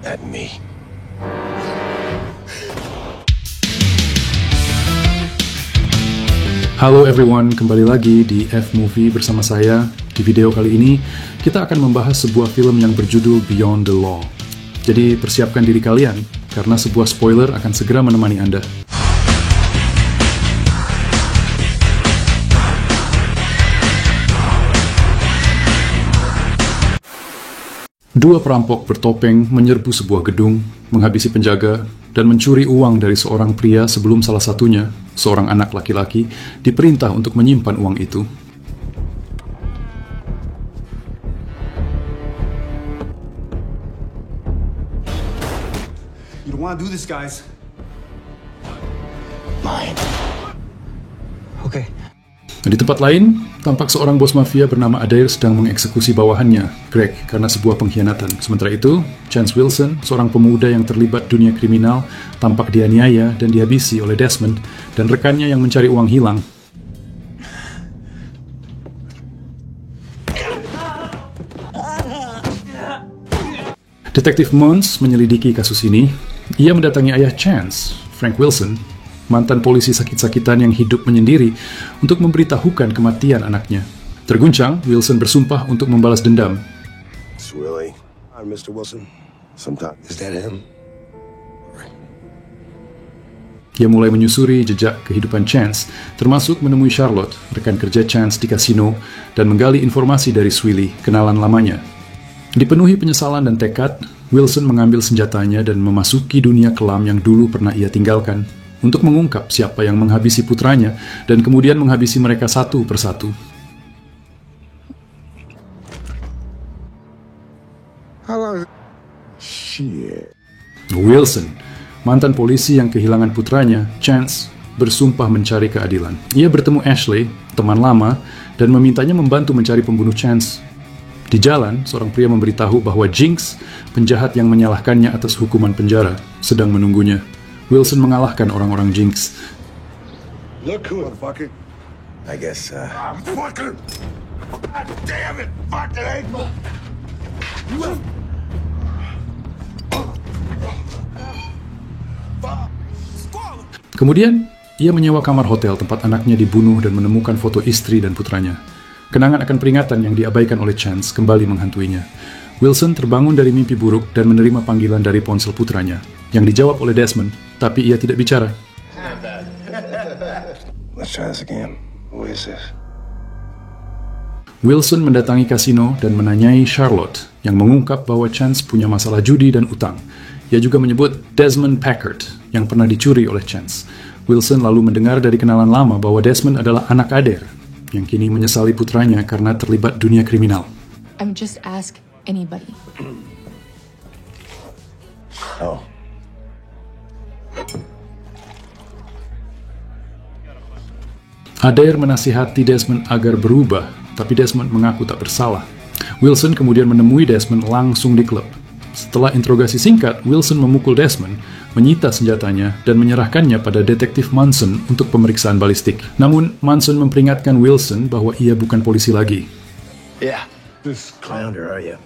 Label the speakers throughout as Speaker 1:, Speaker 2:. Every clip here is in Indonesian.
Speaker 1: at me.
Speaker 2: Halo everyone, kembali lagi di F-Movie bersama saya. Di video kali ini, kita akan membahas sebuah film yang berjudul Beyond the Law. Jadi persiapkan diri kalian, karena sebuah spoiler akan segera menemani Anda. Dua perampok bertopeng menyerbu sebuah gedung, menghabisi penjaga, dan mencuri uang dari seorang pria sebelum salah satunya, seorang anak laki-laki, diperintah untuk menyimpan uang itu.
Speaker 3: You don't want to do this, guys.
Speaker 1: Mine.
Speaker 3: Okay.
Speaker 2: Di tempat lain, tampak seorang bos mafia bernama Adair sedang mengeksekusi bawahannya, Greg, karena sebuah pengkhianatan. Sementara itu, Chance Wilson, seorang pemuda yang terlibat dunia kriminal, tampak dianiaya dan dihabisi oleh Desmond dan rekannya yang mencari uang hilang. Detektif Mons menyelidiki kasus ini. Ia mendatangi ayah Chance, Frank Wilson, mantan polisi sakit-sakitan yang hidup menyendiri, untuk memberitahukan kematian anaknya. Terguncang, Wilson bersumpah untuk membalas dendam.
Speaker 1: It's really Mr. Wilson. Sometimes is that him?
Speaker 2: Ia mulai menyusuri jejak kehidupan Chance, termasuk menemui Charlotte, rekan kerja Chance di kasino, dan menggali informasi dari Swilly, kenalan lamanya. Dipenuhi penyesalan dan tekad, Wilson mengambil senjatanya dan memasuki dunia kelam yang dulu pernah ia tinggalkan, untuk mengungkap siapa yang menghabisi putranya dan kemudian menghabisi mereka satu persatu. Wilson, mantan polisi yang kehilangan putranya, Chance, bersumpah mencari keadilan. Ia bertemu Ashley, teman lama, dan memintanya membantu mencari pembunuh Chance. Di jalan, seorang pria memberitahu bahwa Jinx, penjahat yang menyalahkannya atas hukuman penjara, sedang menunggunya. Wilson mengalahkan orang-orang Jinx.
Speaker 1: Look who, motherfucker. I guess, Fucker! God damn it! Fucking April!
Speaker 2: Kemudian, ia menyewa kamar hotel tempat anaknya dibunuh dan menemukan foto istri dan putranya. Kenangan akan peringatan yang diabaikan oleh Chance kembali menghantuinya. Wilson terbangun dari mimpi buruk dan menerima panggilan dari ponsel putranya, yang dijawab oleh Desmond, tapi ia tidak bicara.
Speaker 1: Let's try this again. Who is this?
Speaker 2: Wilson mendatangi kasino dan menanyai Charlotte, yang mengungkap bahwa Chance punya masalah judi dan utang. Ia juga menyebut Desmond Packard, yang pernah dicuri oleh Chance. Wilson lalu mendengar dari kenalan lama bahwa Desmond adalah anak Adair, yang kini menyesali putranya karena terlibat dunia kriminal.
Speaker 4: Just ask anybody.
Speaker 1: Oh.
Speaker 2: Adair menasihati Desmond agar berubah, tapi Desmond mengaku tak bersalah. Wilson kemudian menemui Desmond langsung di klub. Setelah interogasi singkat, Wilson memukul Desmond, menyita senjatanya, dan menyerahkannya pada detektif Munson untuk pemeriksaan balistik. Namun, Munson memperingatkan Wilson bahwa ia bukan polisi lagi.
Speaker 1: Yeah. This clowner, are you?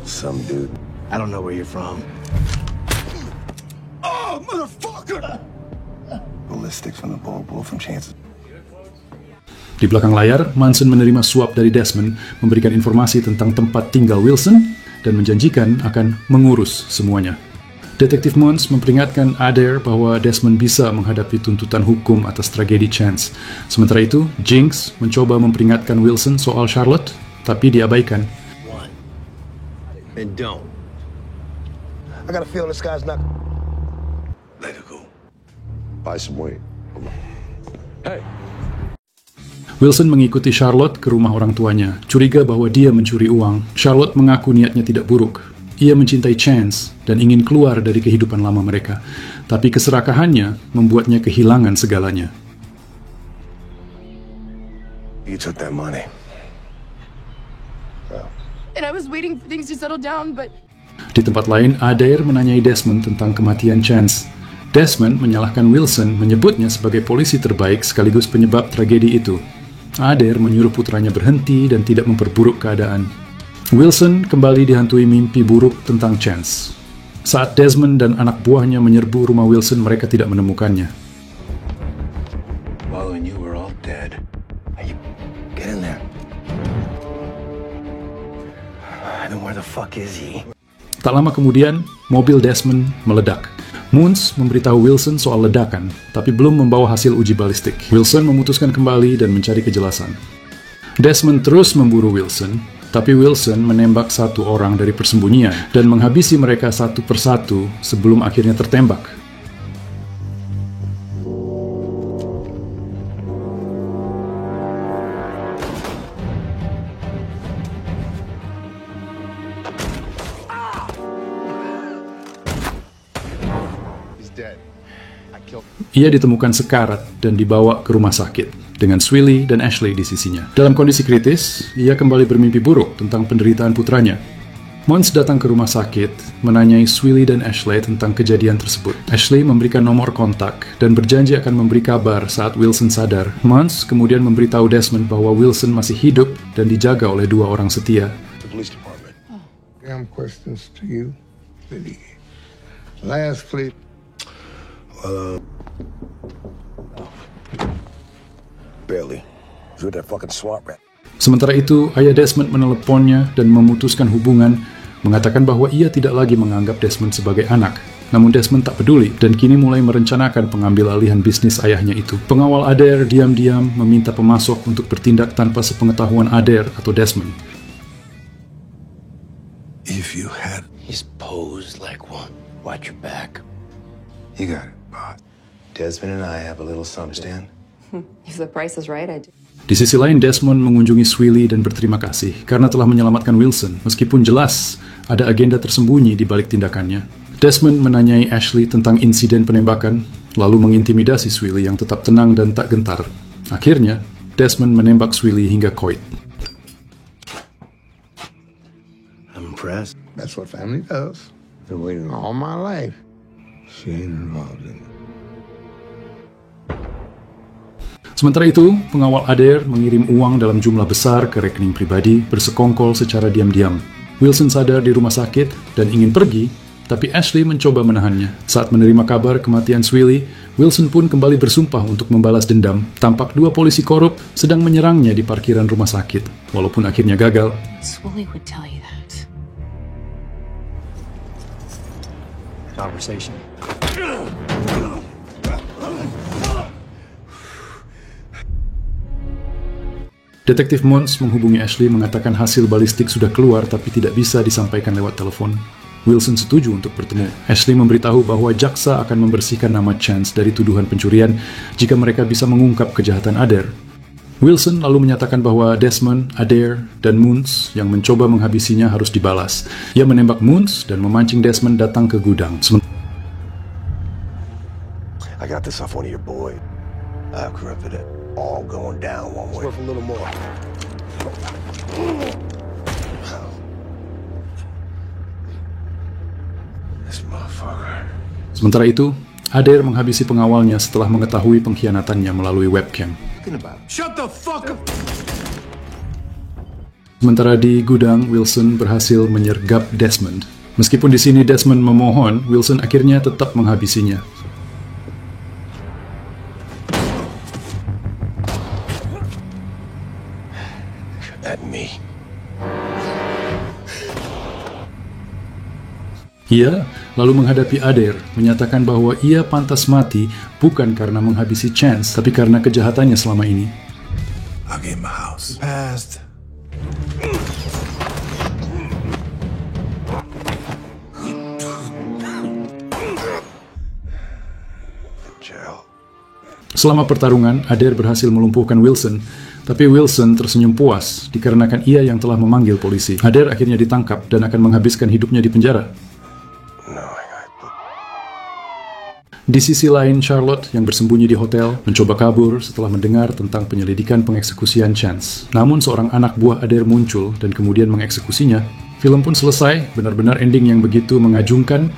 Speaker 1: Some dude. I don't know where you're from. Oh, motherfucker! Ballistics from the ball from Chance's.
Speaker 2: Di belakang layar, Munson menerima suap dari Desmond, memberikan informasi tentang tempat tinggal Wilson, dan menjanjikan akan mengurus semuanya. Detektif Mons memperingatkan Adair bahwa Desmond bisa menghadapi tuntutan hukum atas tragedi Chance. Sementara itu, Jinx mencoba memperingatkan Wilson soal Charlotte, tapi diabaikan.
Speaker 1: One. And don't. I got a feeling this guy's not... Let it go. Buy some weight. Hey.
Speaker 2: Wilson mengikuti Charlotte ke rumah orang tuanya, curiga bahwa dia mencuri uang. Charlotte mengaku niatnya tidak buruk. Ia mencintai Chance dan ingin keluar dari kehidupan lama mereka. Tapi keserakahannya membuatnya kehilangan segalanya.
Speaker 1: You took that money.
Speaker 4: And I was waiting for things to settle down, but...
Speaker 2: Di tempat lain, Adair menanyai Desmond tentang kematian Chance. Desmond menyalahkan Wilson, menyebutnya sebagai polisi terbaik sekaligus penyebab tragedi itu. Adair menyuruh putranya berhenti dan tidak memperburuk keadaan. Wilson kembali dihantui mimpi buruk tentang Chance. Saat Desmond dan anak buahnya menyerbu rumah Wilson, mereka tidak menemukannya.
Speaker 1: Well, when you were all dead. Hey, get in there. Then where the fuck is he?
Speaker 2: Tak lama kemudian, mobil Desmond meledak. Moons memberitahu Wilson soal ledakan, tapi belum membawa hasil uji balistik. Wilson memutuskan kembali dan mencari kejelasan. Desmond terus memburu Wilson, tapi Wilson menembak satu orang dari persembunyian dan menghabisi mereka satu persatu sebelum akhirnya tertembak. Ia ditemukan sekarat dan dibawa ke rumah sakit dengan Swilly dan Ashley di sisinya. Dalam kondisi kritis, ia kembali bermimpi buruk tentang penderitaan putranya. Mons datang ke rumah sakit, menanyai Swilly dan Ashley tentang kejadian tersebut. Ashley memberikan nomor kontak dan berjanji akan memberi kabar saat Wilson sadar. Mons kemudian memberitahu Desmond bahwa Wilson masih hidup dan dijaga oleh dua orang setia.
Speaker 1: The police department.
Speaker 5: Damn questions to you, Liddy. Last plea.
Speaker 1: Barely. He's with that fucking swamp rat.
Speaker 2: Sementara itu, ayah Desmond meneleponnya dan memutuskan hubungan, mengatakan bahwa ia tidak lagi menganggap Desmond sebagai anak. Namun Desmond tak peduli dan kini mulai merencanakan pengambil alihan bisnis ayahnya itu. Pengawal Adair diam-diam meminta pemasok untuk bertindak tanpa sepengetahuan Adair atau Desmond.
Speaker 1: If you had... He's posed like one. Watch your back. You got it, Bob. Desmond and I have a little something, understand?
Speaker 6: If the price is right, I do.
Speaker 2: Di sisi lain, Desmond mengunjungi Swilly dan berterima kasih karena telah menyelamatkan Wilson, meskipun jelas ada agenda tersembunyi di balik tindakannya. Desmond menanyai Ashley tentang insiden penembakan, lalu mengintimidasi Swilly yang tetap tenang dan tak gentar. Akhirnya, Desmond menembak Swilly hingga koit.
Speaker 1: I'm impressed.
Speaker 5: That's what family does. Been waiting all my life. She ain't involved in it.
Speaker 2: Sementara itu, pengawal Adair mengirim uang dalam jumlah besar ke rekening pribadi bersekongkol secara diam-diam. Wilson sadar di rumah sakit dan ingin pergi, tapi Ashley mencoba menahannya. Saat menerima kabar kematian Swilly, Wilson pun kembali bersumpah untuk membalas dendam. Tampak dua polisi korup sedang menyerangnya di parkiran rumah sakit. Walaupun akhirnya gagal,
Speaker 6: Swilly would tell you that.
Speaker 3: Conversation.
Speaker 2: Detektif Mons menghubungi Ashley mengatakan hasil balistik sudah keluar tapi tidak bisa disampaikan lewat telepon. Wilson setuju untuk bertemu. Ashley memberitahu bahwa jaksa akan membersihkan nama Chance dari tuduhan pencurian jika mereka bisa mengungkap kejahatan Adair. Wilson lalu menyatakan bahwa Desmond, Adair, dan Moons yang mencoba menghabisinya harus dibalas. Ia menembak Moons dan memancing Desmond datang ke gudang.
Speaker 1: I got this off one of your boys. I corrupted it. All going down one way. It's worth a little more. This motherfucker.
Speaker 2: Sementara itu, Adair menghabisi pengawalnya setelah mengetahui pengkhianatannya melalui webcam.
Speaker 3: Shut the fuck up!
Speaker 2: Sementara di gudang, Wilson berhasil menyergap Desmond. Meskipun di sini Desmond memohon, Wilson akhirnya tetap menghabisinya.
Speaker 1: At me.
Speaker 2: Ia lalu menghadapi Adair, menyatakan bahwa ia pantas mati bukan karena menghabisi Chance, tapi karena kejahatannya selama ini.
Speaker 1: I gave him a house. Passed. Jail.
Speaker 2: Selama pertarungan, Adair berhasil melumpuhkan Wilson, tapi Wilson tersenyum puas dikarenakan ia yang telah memanggil polisi. Adair akhirnya ditangkap dan akan menghabiskan hidupnya di penjara. Di sisi lain, Charlotte yang bersembunyi di hotel mencoba kabur setelah mendengar tentang penyelidikan pengeksekusian Chance. Namun seorang anak buah Adair muncul dan kemudian mengeksekusinya. Film pun selesai, benar-benar ending yang begitu mengagumkan